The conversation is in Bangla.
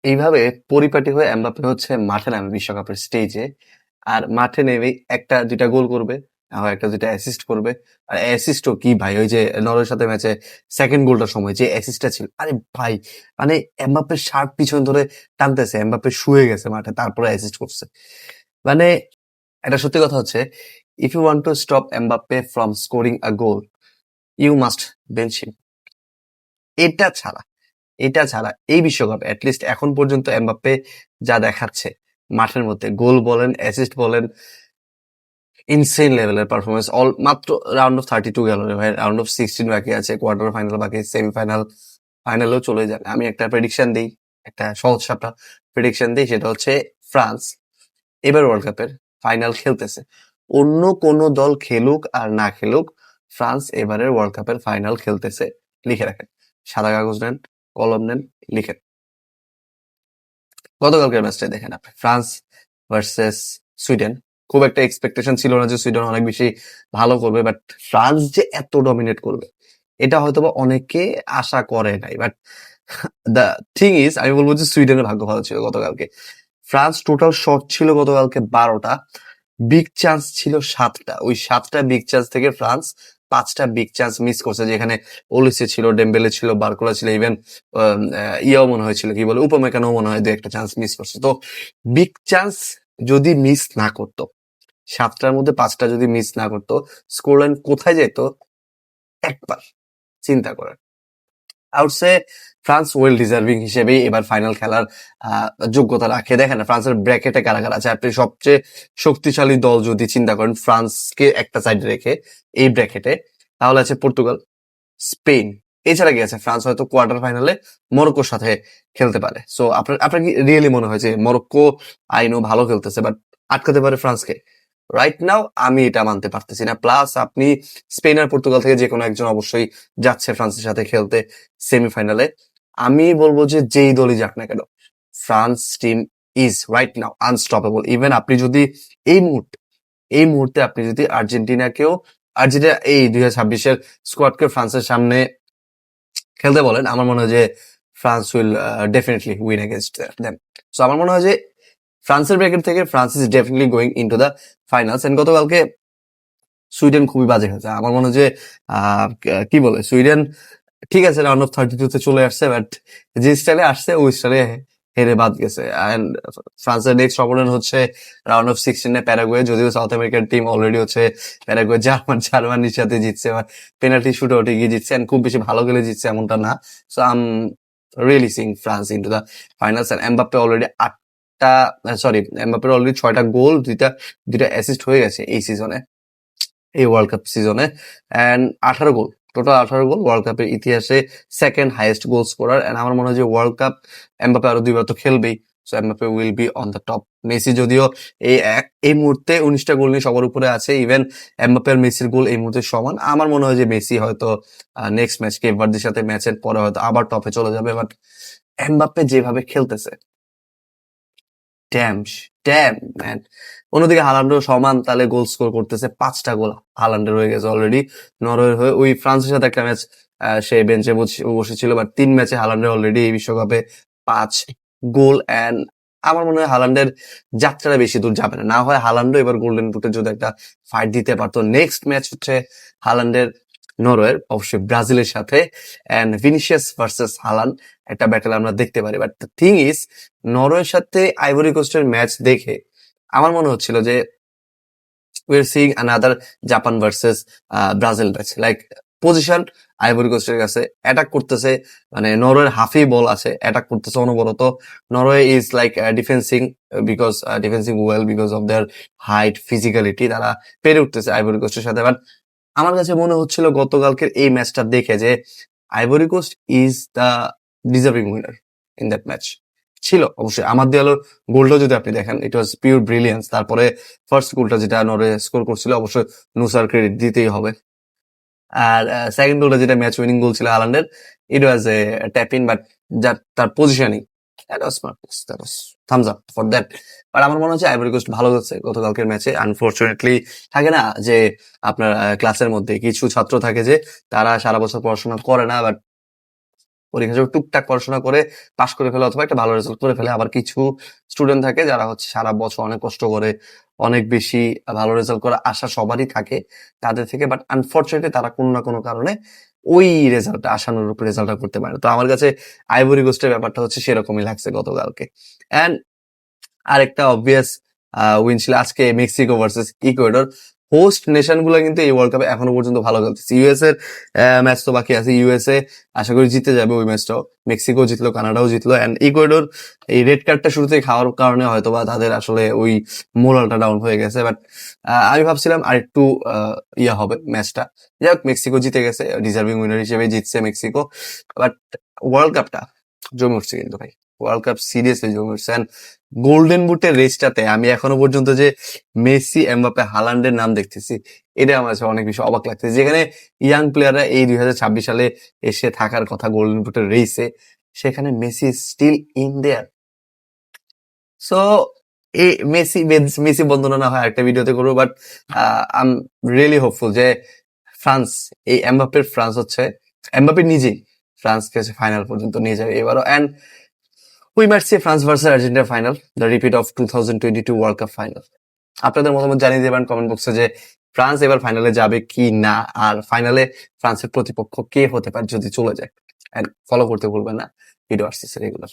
এইভাবে পরিপাটি হয়ে এমবাপ্পে হচ্ছে মাঠে নামে বিশ্বকাপের স্টেজে। আর মাঠে নেমেই ১টা-২টা গোল করবে, আবার ১টা-২টা অ্যাসিস্ট করবে। আর অ্যাসিস্টও কি ভাই, ওই যে নরওয়ের সাথে ম্যাচে 2nd গোলটার সময় যে অ্যাসিস্টটা ছিল, আরে ভাই মানে এমবাপ্পের শার্ট পিছন ধরে টানতেছে, এমবাপ্পে শুয়ে গেছে মাঠে, তারপরে অ্যাসিস্ট করছে। মানে একটা সত্যি কথা হচ্ছে, if you want to stop Mbappe from scoring a goal, you must bench him. এটা ছাড়া এটা ছাড়া এই বিশ্বকাপ এটলিস্ট এখন পর্যন্ত এমবাপ্পে যা দেখাচ্ছে মাঠের মধ্যে, গোল বলেন, অ্যাসিস্ট বলেন, ইনসেন লেভেলের পারফরমেন্স। মাত্র রাউন্ড অফ 32 গেল রে ভাই, রাউন্ড অফ 16 বাকি আছে, কোয়ার্টার ফাইনাল বাকি, সেমিফাইনাল, ফাইনালেও চলে যাবে। আমি একটা প্রেডিকশন দিই, একটা সহজ সাপটা প্রেডিকশন দিই, সেটা হচ্ছে ফ্রান্স এবার ওয়ার্ল্ড কাপের ফাইনাল খেলতেছে। অন্য কোনো দল খেলুক আর না খেলুক, ফ্রান্স এবারের ওয়ার্ল্ড কাপের ফাইনাল খেলতেছে। লিখে রাখেন, সাদা কাগজ নেন, কলম নেন, লিখেন। গতকালকের ম্যাচটা দেখেন আপনি, ফ্রান্স ভার্সেস সুইডেন। খুব একটা এক্সপেকটেশন ছিল না যে সুইডেন অনেক বেশি ভালো করবে, বাট ফ্রান্স যে এত ডমিনেট করবে এটা হয়তোবা অনেকে আশা করে নাই। বাট দ্য থিং ইজ, আমি বলবো যে সুইডেনের ভাগ্য ভালো ছিল গতকালকে। ফ্রান্স টোটাল শট ছিল গতকালকে 12টা, বিগ চান্স ছিল 7টা। ওই 7টা বিগ চান্স থেকে ফ্রান্স 5টা বিগ চান্স মিস করছে, যেখানে ওলিসে ছিল, ডেম্বেলে ছিল, বারকোলা ছিল, ইভেন ইয়াও মনে হয়েছিল, কি বলে, উপমেকানও মনে হয় 2-একটা চান্স মিস করছে। তো বিগ চান্স যদি মিস না করতো, 7টার মধ্যে 5টা যদি মিস না করতো, স্কোর লাইন কোথায় যেত একবার চিন্তা করেন। আউটসে ফ্রান্স ওয়েল ডিজার্ভিং হিসেবেই এবার ফাইনাল খেলার যোগ্যতা রাখে। দেখেন না ফ্রান্সের ব্র্যাকেটে কারা কারা আছে। আপনি সবচেয়ে শক্তিশালী দল যদি চিন্তা করেন ফ্রান্সকে একটা সাইডে রেখে এই ব্র্যাকেটে, তাহলে আছে পর্তুগাল, স্পেন। এছাড়া কি আছে? ফ্রান্স হয়তো কোয়ার্টার ফাইনালে মরক্কোর সাথে খেলতে পারে। সো আপনার আপনার কি রিয়েলি মনে হয় যে মরক্কো আইনো ভালো খেলতেছে বাট আটকাতে পারে ফ্রান্সকে? রাইট নাও আমি এটা মানতে পারতেছি না। প্লাস আপনি স্পেন আর পর্তুগাল থেকে যে কোনো একজন অবশ্যই যাচ্ছে ফ্রান্সের সাথে খেলতে সেমিফাইনালে। আমি বলবো যে যেই দলই যাক না কেন, France team is right now unstoppable. Even আপনি যদি এই মুহূর্তে আপনি যদি আর্জেন্টিনা এই 2026-এর স্কোয়াডকে ফ্রান্সের সামনে খেলতে বলেন, আমার মনে হয় যে France will definitely win against them. So আমার মনে হয় যে ফ্রান্সের ব্র্যাকেট থেকে France is definitely going into the finals. And গতকালকে সুইডেন খুবই বাজে খেলছে। আমার মনে হয় যে কি বলে, সুইডেন ঠিক আছে রাউন্ড অফ 32 তে চলে আসছে, বাট যে স্টাইলে আসছে ওই স্টাইলে হেরে বাদ গেছে। এন্ড ফ্রান্সের নেক্সট অপোনেন্ট হচ্ছে রাউন্ড অফ 16-এ প্যারাগুয়ে। যদিও সাউথ আমেরিকার টিম অলরেডি হচ্ছে প্যারাগুয়ে, জার্মানির সাথে জিতছে, পেনাল্টি শুট আউটে গিয়ে জিতছে, এন্ড খুব বেশি ভালো খেলে জিতছে এমনটা না। So I am really seeing France into the finals. And Mbappe already 8টা, সরি, এমবাপ্পের অলরেডি 6টা গোল, দুইটা অ্যাসিস্ট হয়ে গেছে এই সিজনে, এই ওয়ার্ল্ড কাপ সিজনে। And 18 goal, total 18 goal, world কাপের ইতিহাসে second highest goal scorer. And আমার মনে হয় যে ওয়ার্ল্ড কাপ এমবাপ্পে আরো 2বার তো খেলবেই, so Mbappe will be on the top. Messi যদিও এই মুহূর্তে 19টা গোল নিয়ে সবার উপরে আছে, ইভেন এমবাপ্পে আর মেসির গোল এই মুহূর্তে সমান। আমার মনে হয় যে মেসি হয়তো নেক্সট ম্যাচ কেপ ভার্দের সাথে ম্যাচের পরে হয়তো আবার টপে চলে যাবে। বাট এমবাপ্পে যেভাবে খেলতেছে, ড্যাম ড্যাম ম্যান। অন্যদিকে হালান্ডও সমান তালে গোল স্কোর করতেছে, 5টা গোল হালান্ডের হয়ে গেছে অলরেডি নরওয়ের হয়ে। ওই ফ্রান্সের সাথে একটা ম্যাচ সে বেঞ্চে বসেছিল, বাট 3 ম্যাচে হালান্ডের অলরেডি এই বিশ্বকাপে 5 গোল। অ্যান্ড আমার মনে হয় হালান্ডের যাত্রাটা বেশি দূর যাবে না। না হয় হালান্ডও এবার গোল্ডেন বুটে যদি একটা ফাইট দিতে পারতো। নেক্সট ম্যাচ হচ্ছে হালান্ডের নরওয়ের, অবশ্যই ব্রাজিলের সাথে, অ্যান্ড ভিনিসিয়াস ভার্সেস হালান্ড একটা ব্যাটেল আমরা দেখতে পারি। বাট দ্য থিং ইজ, নরওয়ের সাথে আইভরি কোস্টের ম্যাচ দেখে আমার মনে হচ্ছিল যে we are seeing another Japan versus Brazil match. Like position Ivory কোস্টের কাছে, অ্যাটাক করতেছে, মানে নরওয়ের হাফই বল আছে, অ্যাটাক করতেছে অনবরত। Norway is like defencing well because of their height, physicality, তারা পেরে উঠতেছে আইভরি কোস্টের সাথে। বাট আমার কাছে মনে হচ্ছিল গতকালকের এই ম্যাচটা দেখে যে Ivory Coast is the deserving winner in that match. ছিল অবশ্যই আমার দেওয়ালো গোলটা যদি আপনি দেখেন, ইট ওয়াজ পিওর ব্রিলিয়েন্স। তারপরে ফার্স্ট গোলটা যেটা নরওয়ে স্কোর করছিল, অবশ্যই নুসার ক্রেডিট দিতেই হবে। আর সেকেন্ড গোলটা যেটা ম্যাচ উইনিং গোল ছিল হালান্ডের, it was a tap in, but তার positioning, that was smart, that was thumbs up for that. But আমার মনে হচ্ছে আইভরি কোস্ট ভালো হচ্ছে গতকালকের ম্যাচে। আনফরচুনেটলি থাকে না যে আপনার ক্লাসের মধ্যে কিছু ছাত্র থাকে যে তারা সারা বছর পড়াশোনা করে না, বাট পরীক্ষা সময় টুকটাক পড়াশোনা করে পাশ করে ফেলে অথবা একটা ভালো রেজাল্ট করে ফেলে। আবার কিছু স্টুডেন্ট থাকে যারা হচ্ছে সারা বছর অনেক কষ্ট করে অনেক বেশি ভালো রেজাল্ট করার আশা সবারই থাকে তাদের থেকে, বাট আনফরচুনেটলি তারা কোনো না কোনো কারণে ওই রেজাল্টটা আশানুরূপ রেজাল্টটা করতে পারে না। তো আমার কাছে আইভরি কোস্টের ব্যাপারটা হচ্ছে সেরকমই লাগছে গতকালকে। অ্যান্ড আরেকটা অবভিয়াস উইন ছিল আজকে Mexico versus Ecuador. Host nation গুলো কিন্তু এই ওয়ার্ল্ড কাপে এখনো পর্যন্ত ভালো খেলতেছে। ইউএস এর ম্যাচ তো বাকি আছে, ইউএসএ আশা করি জিতে যাবে ওই ম্যাচটাও। মেক্সিকো জিতলো, কানাডাও জিতলো, অ্যান্ড ইকুয়েডর এই রেড কার্ডটা শুরুতে খাওয়ার কারণে হয়তো বা তাদের আসলে ওই মোরালটা ডাউন হয়ে গেছে। বাট আমি ভাবছিলাম আরেকটু ইয়া হবে ম্যাচটা। যাই হোক, মেক্সিকো জিতে গেছে, ডিজার্ভিং উইনার হিসেবে জিতছে মেক্সিকো। বাট ওয়ার্ল্ড কাপটা জমে উঠছে কিন্তু ভাই, ওয়ার্ল্ড কাপ সিরিয়াসলি জমে উঠছে। গোল্ডেন বুটের রেসটাতে আমি এখনো পর্যন্ত যে মেসি, এমবাপ্পে, হালান্ডের নাম দেখতেছি, এটা আমার কাছে অনেক বেশি অবাক লাগতেছে। যেখানে ইয়াং প্লেয়াররা এই 2026 সালে এসে থাকার কথা গোল্ডেন বুটের রেসে, সেখানে Messi still in there. So এই মেসি বন্দনা না হয় একটা ভিডিওতে করবো, but I am really hopeful যে ফ্রান্স, এই এমবাপ্পের ফ্রান্স হচ্ছে, এমবাপ্পে নিজেই ফ্রান্সকে হচ্ছে ফাইনাল পর্যন্ত নিয়ে যাবে এবারও। And we might see France versus Argentina final, the repeat of 2022 world cup final. আপনাদের মতামত জানিয়ে দেবেন কমেন্ট বক্সে যে ফ্রান্স এবার ফাইনালে যাবে কি না, আর ফাইনালে ফ্রান্সের প্রতিপক্ষ কে হতে পারে যদি চলে যায়। এন্ড ফলো করতে ভুলবেন না ভিডিও আসছে রেগুলার।